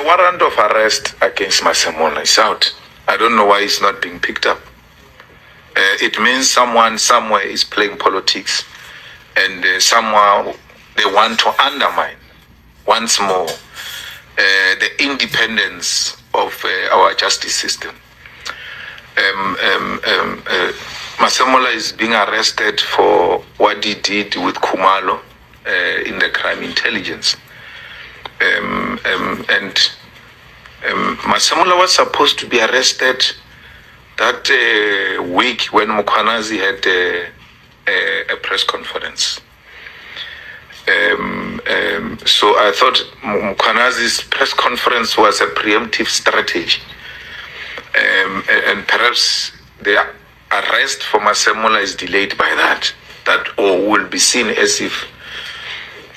warrant of arrest against Masemola is out. I don't know why it's not being picked up. It means someone somewhere is playing politics, and somehow they want to undermine once more the independence of our justice system. Masemola is being arrested for what he did with Khumalo in the crime intelligence. Masemola was supposed to be arrested that week when Mukhwanazi had a press conference. So I thought Mukhwanazi's press conference was a preemptive strategy. And perhaps the arrest for Masemola is delayed by that or will be seen as if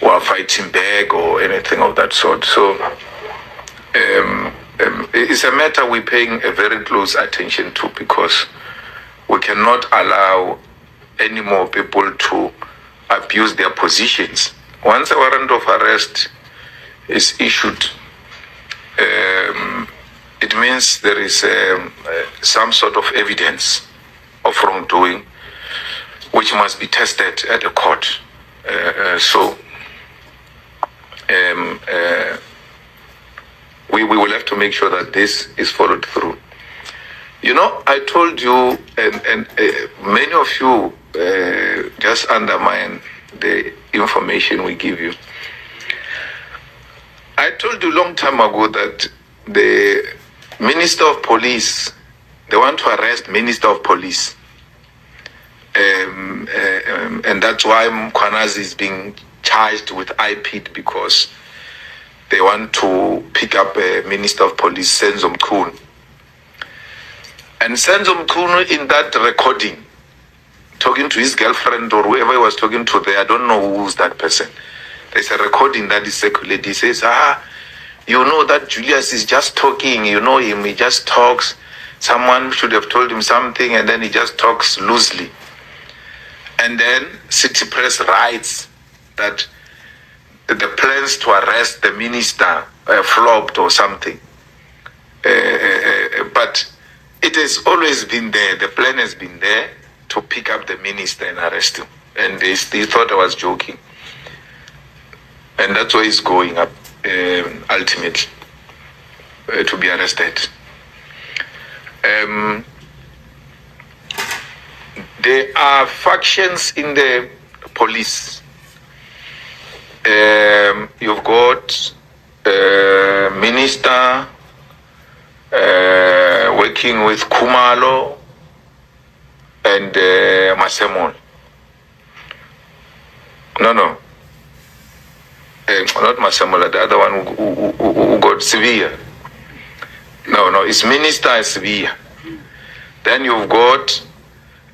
we are fighting back or anything of that sort. So it's a matter we're paying a very close attention to, because we cannot allow any more people to abuse their positions. Once a warrant of arrest is issued, it means there is some sort of evidence of wrongdoing which must be tested at the court. We will have to make sure that this is followed through. You know, I told you, and many of you just undermine the information we give you. I told you a long time ago that the Minister of Police, they want to arrest Minister of Police. And that's why Mukhwanazi is being charged with IPID, because they want to pick up a Minister of Police, Senzo Mkhunu. And Senzo Mkhunu, in that recording, talking to his girlfriend or whoever he was talking to there, I don't know who's that person. There's a recording that is circulated. He says, you know that Julius is just talking, you know him, he just talks. Someone should have told him something, and then he just talks loosely. And then City Press writes that the plans to arrest the minister flopped or something. But it has always been there. The plan has been there to pick up the minister and arrest him. And they thought I was joking. And that's why he's going up ultimately to be arrested. There are factions in the police. You've got minister working with Khumalo and Masemola. No. Not Masemola, the other one who got Lebeya. No, it's Minister Lebeya. Then you've got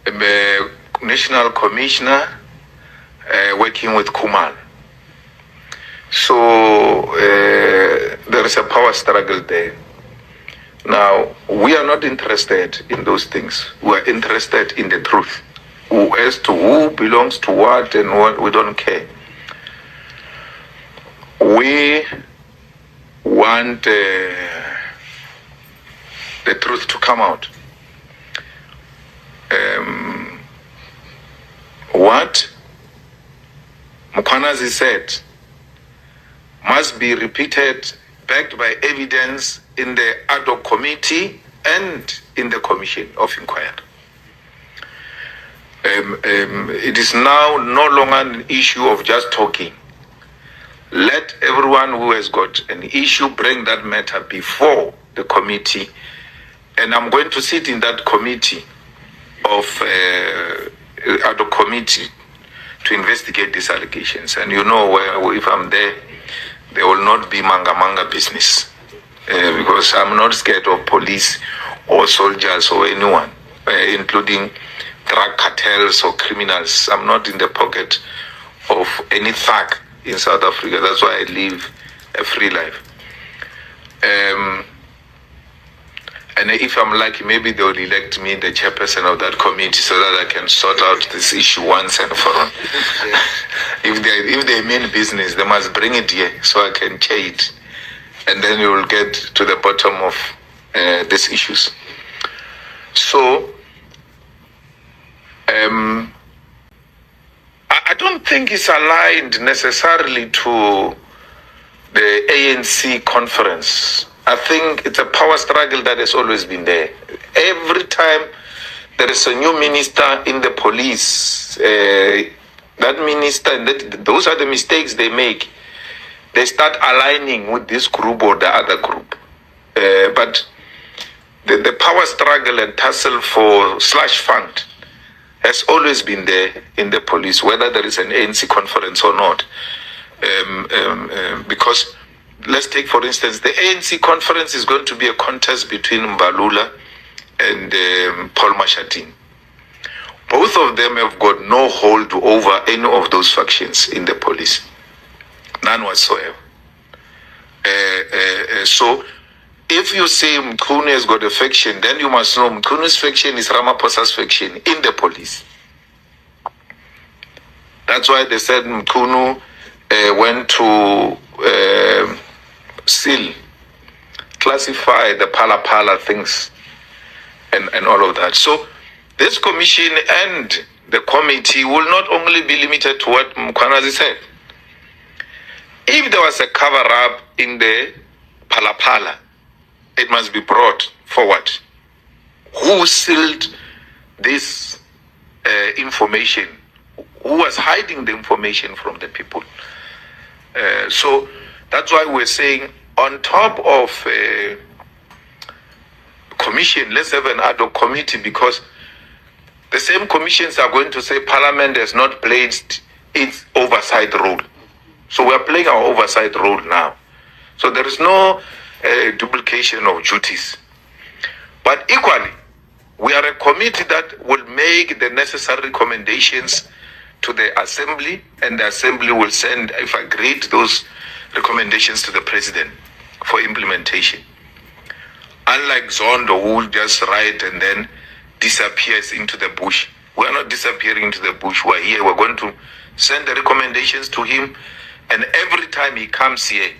a National Commissioner working with Khumalo. So there is a power struggle there. Now, we are not interested in those things. We are interested in the truth. As to who belongs to what and what, we don't care. We want the truth to come out. What Mukhwanazi said must be repeated, backed by evidence in the ad hoc committee and in the commission of inquiry. It is now no longer an issue of just talking. Let everyone who has got an issue bring that matter before the committee, and I'm going to sit in that committee of ad hoc committee to investigate these allegations. And you know, if I'm there, there will not be manga business, because I'm not scared of police or soldiers or anyone, including drug cartels or criminals. I'm not in the pocket of any thug in South Africa. That's why I live a free life. And if I'm lucky, maybe they will elect me the chairperson of that committee so that I can sort out this issue once and for all. If they mean business, they must bring it here so I can chair it. and then you will get to the bottom of these issues. So, I don't think it's aligned necessarily to the ANC conference. I think it's a power struggle that has always been there. Every time there is a new minister in the police, that minister, and those are the mistakes they make. They start aligning with this group or the other group. But the power struggle and tussle for slush fund has always been there in the police, whether there is an ANC conference or not. Because let's take, for instance, the ANC conference is going to be a contest between Mbalula and Paul Mashatini. Both of them have got no hold over any of those factions in the police. None whatsoever. So, if you say Mkhunu has got a faction, then you must know Mkhunu's faction is Ramaphosa's faction in the police. That's why they said Mkhunu went to classify the Pala things and all of that. So this commission and the committee will not only be limited to what Mkhwanazi said. If there was a cover-up in the Pala, it must be brought forward. Who sealed this information? Who was hiding the information from the people? So that's why we're saying, on top of commission, let's have an ad hoc committee, because the same commissions are going to say Parliament has not played its oversight role. So we are playing our oversight role now. So there is no duplication of duties. But equally, we are a committee that will make the necessary recommendations to the Assembly, and the Assembly will send, if agreed, those recommendations to the President for implementation. Unlike Zondo, who will just write and then disappears into the bush. We are not disappearing into the bush. We're here. We're going to send the recommendations to him, and every time he comes here,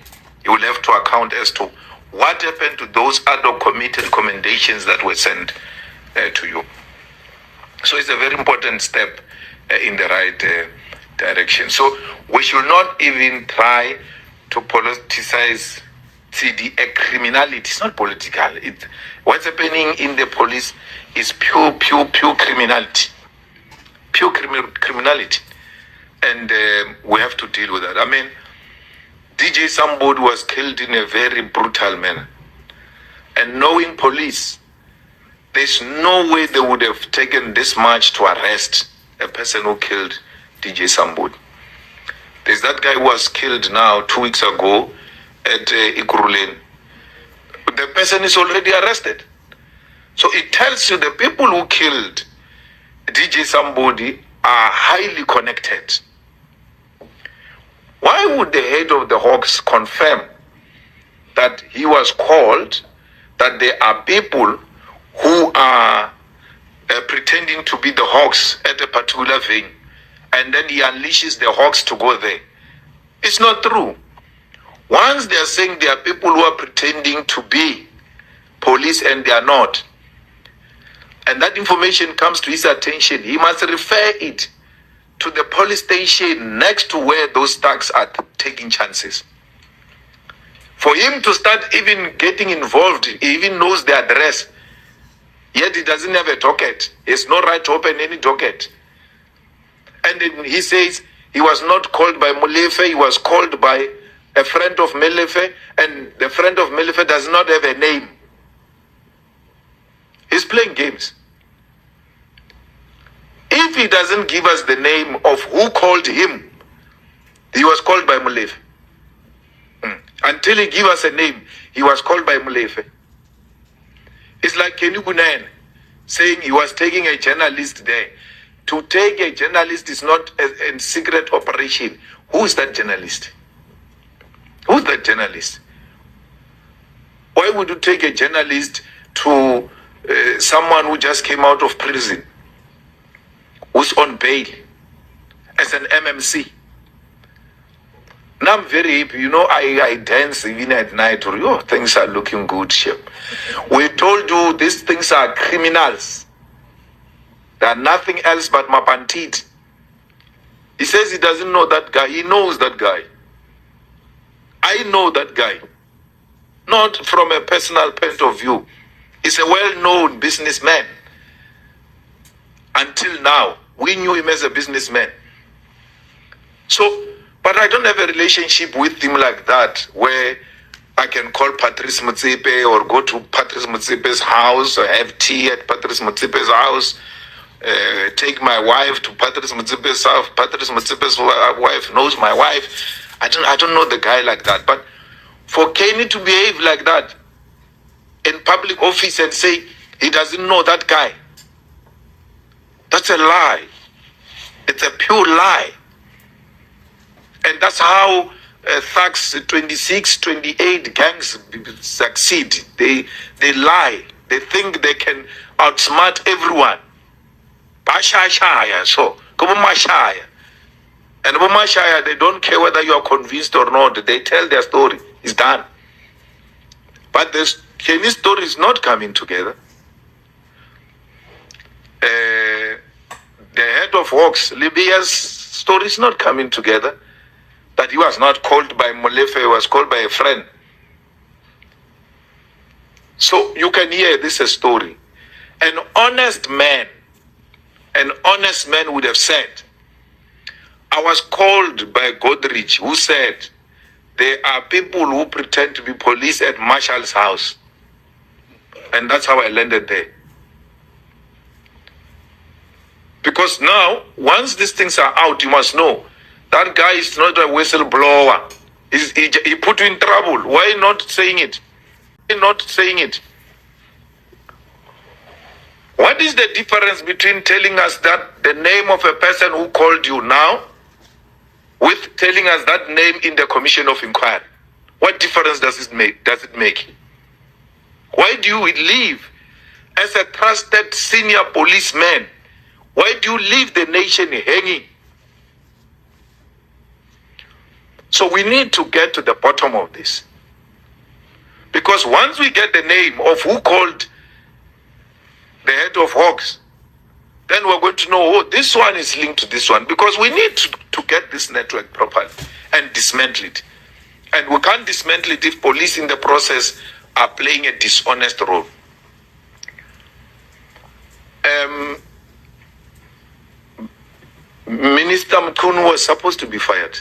he will have to account as to what happened to those other committee recommendations that were sent to you. So it's a very important step in the right direction. So we should not even try to politicize a criminality. It's not political. What's happening in the police is pure criminality. Pure criminality. And we have to deal with that. I mean, DJ Sambod was killed in a very brutal manner. And knowing police, there's no way they would have taken this much to arrest a person who killed DJ Sambod. There's that guy who was killed now 2 weeks ago at Ikurulen. The person is already arrested. So it tells you the people who killed DJ Sambodi are highly connected. Why would the head of the Hawks confirm that he was called, that there are people who are pretending to be the Hawks at a particular venue, and then he unleashes the Hawks to go there? It's not true. Once they are saying there are people who are pretending to be police and they are not, and that information comes to his attention, he must refer it to the police station next to where those thugs are taking chances. For him to start even getting involved, he even knows the address, yet he doesn't have a docket. He has no right to open any docket. And then he says he was not called by Molefe, he was called by a friend of Molefe, and the friend of Molefe does not have a name. He's playing games. If he doesn't give us the name of who called him, he was called by Molefe. Until he give us a name, he was called by Molefe. It's like Kenny Kunene saying he was taking a journalist there. To take a journalist is not a secret operation. Who is that journalist? Who's that journalist? Why would you take a journalist to someone who just came out of prison, who's on bail as an MMC? Now I'm very happy. You know, I dance even at night. Oh, things are looking good, Chef. We told you these things are criminals. They are nothing else but Mapantiti. He says he doesn't know that guy. He knows that guy. I know that guy. Not from a personal point of view. He's a well-known businessman. Until now, we knew him as a businessman. So, but I don't have a relationship with him like that, where I can call Patrice Motsepe or go to Patrice Motsepe's house or have tea at Patrice Motsepe's house, take my wife to Patrice Motsepe's house. Patrice Motsepe's wife knows my wife. I don't know the guy like that. But for Kenny to behave like that in public office and say he doesn't know that guy, that's a lie. It's a pure lie. And that's how thugs 26, 28 gangs succeed. They lie. They think they can outsmart everyone. Bashashaya, so Kubumashaya. And Bumashaya, they don't care whether you are convinced or not. They tell their story. It's done. But the Kenny's story is not coming together. The head of Hawks, Lebeya's story is not coming together. That he was not called by Molefe, he was called by a friend. So you can hear this story. An honest man would have said, I was called by Godrich, who said, there are people who pretend to be police at Marshall's house. And that's how I landed there. Because now, once these things are out, you must know, that guy is not a whistleblower. He put you in trouble. Why not saying it? Why not saying it? What is the difference between telling us that the name of a person who called you now with telling us that name in the commission of inquiry? What difference does it make? Why do you leave as a trusted senior policeman? Why do you leave the nation hanging? So we need to get to the bottom of this. Because once we get the name of who called the head of Hawks, then we're going to know, oh, this one is linked to this one. Because we need to get this network properly and dismantle it. And we can't dismantle it if police in the process are playing a dishonest role. Minister Mkhunu was supposed to be fired.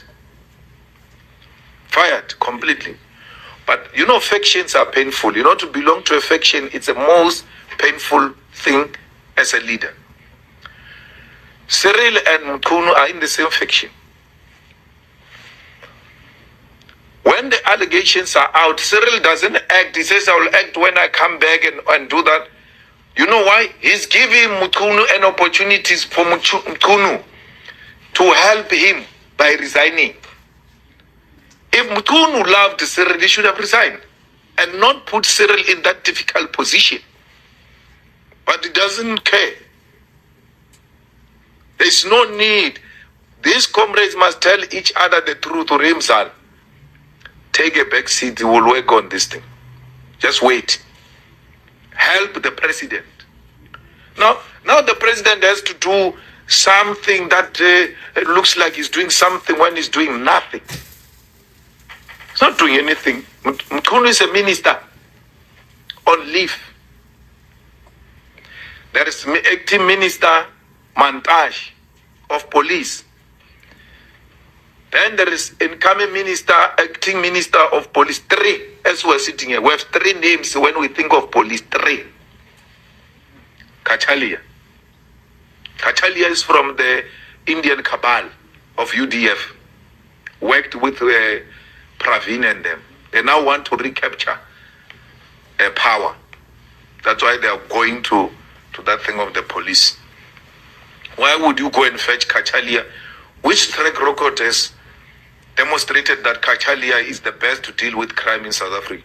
Fired completely. But you know, factions are painful. You know, to belong to a faction, it's the most painful thing as a leader. Cyril and Mkhunu are in the same faction. When the allegations are out, Cyril doesn't act. He says, I will act when I come back and do that. You know why? He's giving Mkhunu an opportunity for Mkhunu to help him by resigning. If Mkhunu loved Cyril, he should have resigned and not put Cyril in that difficult position. But he doesn't care. There's no need. These comrades must tell each other the truth or himself. Take a back seat, we will work on this thing. Just wait. Help the president. Now the president has to do something that looks like he's doing something when he's doing nothing. He's not doing anything. Mkhunu is a minister on leave. There is acting minister Mantash of police. Then there is incoming minister, acting minister of police, 3, as we're sitting here. We have 3 names when we think of police, 3. Kachalia. Kachalia is from the Indian cabal of UDF. Worked with Praveen and them. They now want to recapture power. That's why they are going to that thing of the police. Why would you go and fetch Kachalia? Which track record has demonstrated that Kachalia is the best to deal with crime in South Africa?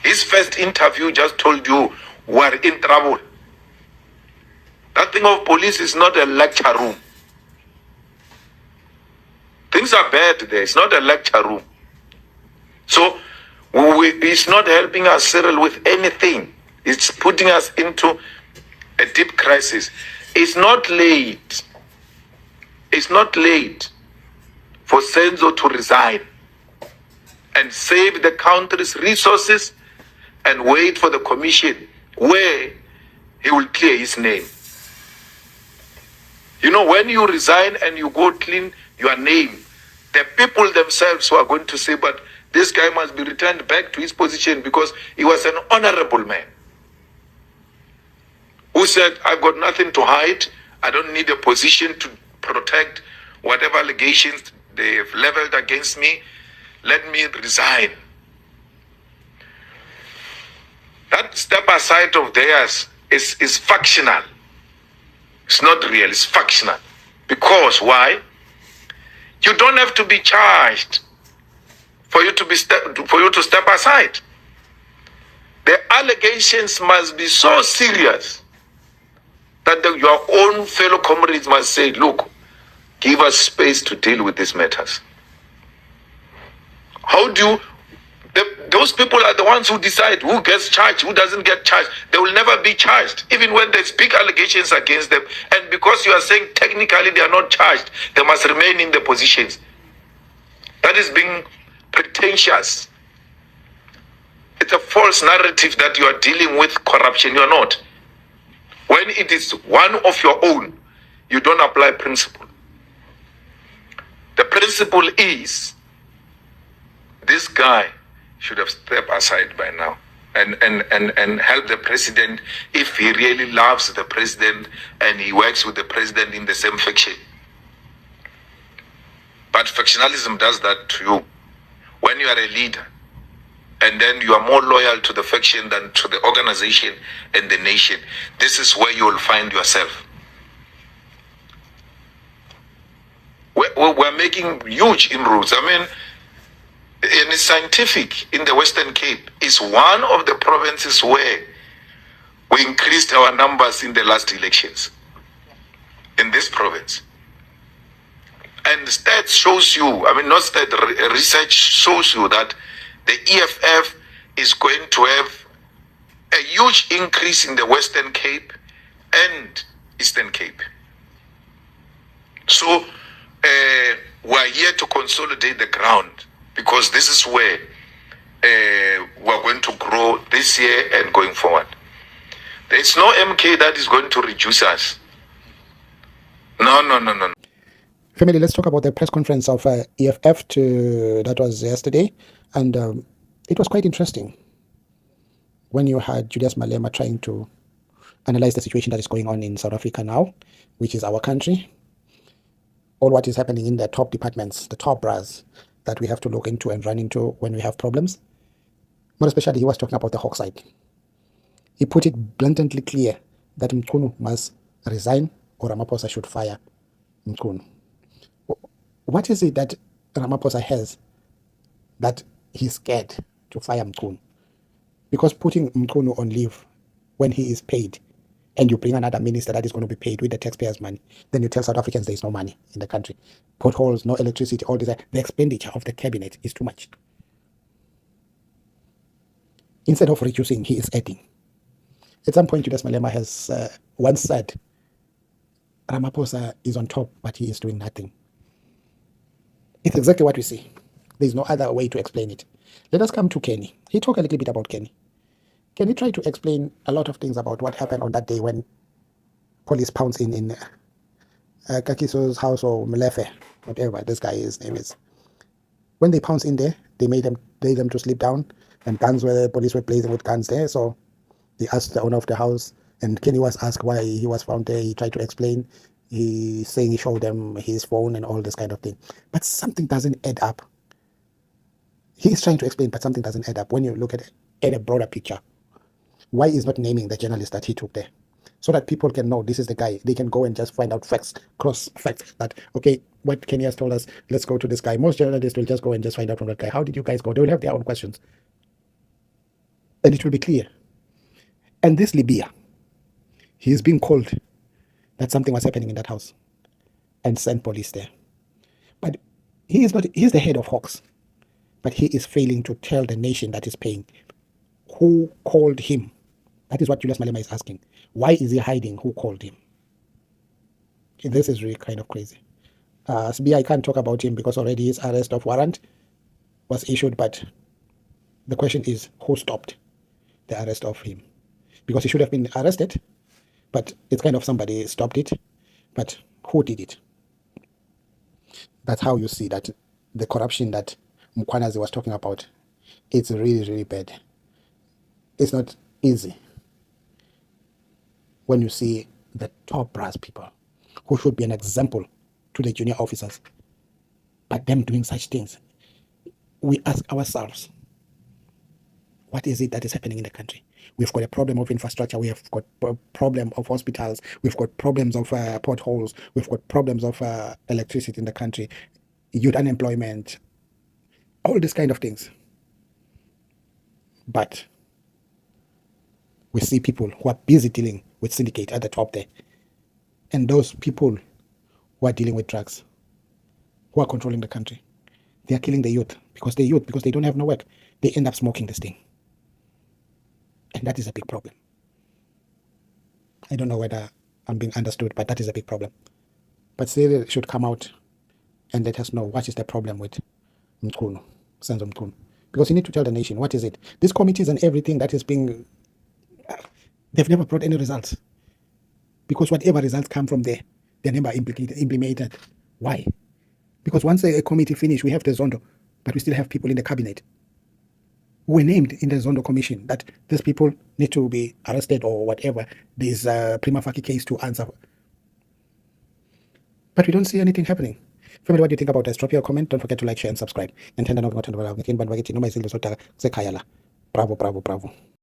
His first interview just told you we're in trouble. That thing of police is not a lecture room. Thing Things are bad there. It's not a lecture room. So it's not helping us, Cyril, with anything. It's putting us into a deep crisis. It's not late. It's not late for Senzo to resign and save the country's resources and wait for the commission where he will clear his name. You know, when you resign and you go clean your name, the people themselves who are going to say, but this guy must be returned back to his position because he was an honorable man who said, I've got nothing to hide. I don't need a position to protect whatever allegations they've leveled against me. Let me resign. That step aside of theirs is factional. It's not real, it's factional. Because why? You don't have to be charged for you to step aside. The allegations must be so serious that your own fellow comrades must say, look, give us space to deal with these matters. How do you... those people are the ones who decide who gets charged, who doesn't get charged. They will never be charged, even when there's big allegations against them. And because you are saying technically they are not charged, they must remain in their positions. That is being pretentious. It's a false narrative that you are dealing with corruption. You are not. When it is one of your own, you don't apply principle. The principle is this guy should have stepped aside by now and help the president if he really loves the president and he works with the president in the same faction. But factionalism does that to you. When you are a leader and then you are more loyal to the faction than to the organization and the nation, this is where you will find yourself. We're making huge inroads. I mean, and it's scientific. In the Western Cape is one of the provinces where we increased our numbers in the last elections. In this province. And stats shows you, I mean not stat, research shows you that the EFF is going to have a huge increase in the Western Cape and Eastern Cape. So we're here to consolidate the ground, because this is where we're going to grow this year and going forward. There's no MK that is going to reduce us. No. Family, let's talk about the press conference of EFF that was yesterday. And it was quite interesting when you had Julius Malema trying to analyze the situation that is going on in South Africa now, which is our country. All what is happening in the top departments, the top brass that we have to look into and run into when we have problems. More especially, he was talking about the Hawks side. He put it blatantly clear that Mchunu must resign or Ramaphosa should fire Mchunu. What is it that Ramaphosa has that he's scared to fire Mchunu? Because putting Mchunu on leave when he is paid, and you bring another minister that is going to be paid with the taxpayers' money, then you tell South Africans there is no money in the country. Potholes, no electricity, all this. The expenditure of the cabinet is too much. Instead of reducing, he is adding. At some point, Julius Malema has once said, Ramaphosa is on top, but he is doing nothing. It's exactly what we see. There's no other way to explain it. Let us come to Kenny. He talked a little bit about Kenny. Kenny tried to explain a lot of things about what happened on that day when police pounced in Kakiso's house, or Malefe, whatever this guy's name is. When they pounced in there, they made them to sleep down, and police were blazing with guns there. So they asked the owner of the house, and Kenny was asked why he was found there. He tried to explain. He's saying he showed them his phone and all this kind of thing. But something doesn't add up. He's trying to explain, but something doesn't add up when you look at a broader picture. Why is not naming the journalist that he took there? So that people can know this is the guy. They can go and just find out facts, cross facts, that, okay, what Kenny has told us, let's go to this guy. Most journalists will just go and just find out from that guy. How did you guys go? They will have their own questions. And it will be clear. And this Lebeya, he is being called that something was happening in that house and sent police there. But He is not. He's the head of Hawks, but he is failing to tell the nation that is paying who called him. That is what Julius Malema is asking. Why is he hiding who called him? This is really kind of crazy. SB, I can't talk about him because already his arrest of warrant was issued, but the question is who stopped the arrest of him? Because he should have been arrested, but it's kind of somebody stopped it. But who did it? That's how you see that the corruption that Mkhwanazi was talking about, it's really, really bad. It's not easy when you see the top brass people who should be an example to the junior officers, but them doing such things. We ask ourselves, what is it that is happening in the country? We've got a problem of infrastructure. We have got a problem of hospitals. We've got problems of potholes. We've got problems of electricity in the country, youth unemployment, all these kind of things. But we see people who are busy dealing with syndicate at the top there. And those people who are dealing with drugs, who are controlling the country, they are killing the youth because they don't have no work. They end up smoking this thing. And that is a big problem. I don't know whether I'm being understood, but that is a big problem. But Cyril should come out and let us know what is the problem with Mkhunu, Senzo Mkhunu. Because you need to tell the nation, what is it? These committees and everything that is being, they've never brought any results. Because whatever results come from there, they're never implemented. Why? Because once a committee finishes, we have the Zondo, but we still have people in the cabinet who were named in the Zondo commission that these people need to be arrested or whatever. There's a prima facie case to answer. But we don't see anything happening. Family, what do you think about this? Drop your comment. Don't forget to like, share, and subscribe. And turn on the notification button. Bravo, bravo, bravo.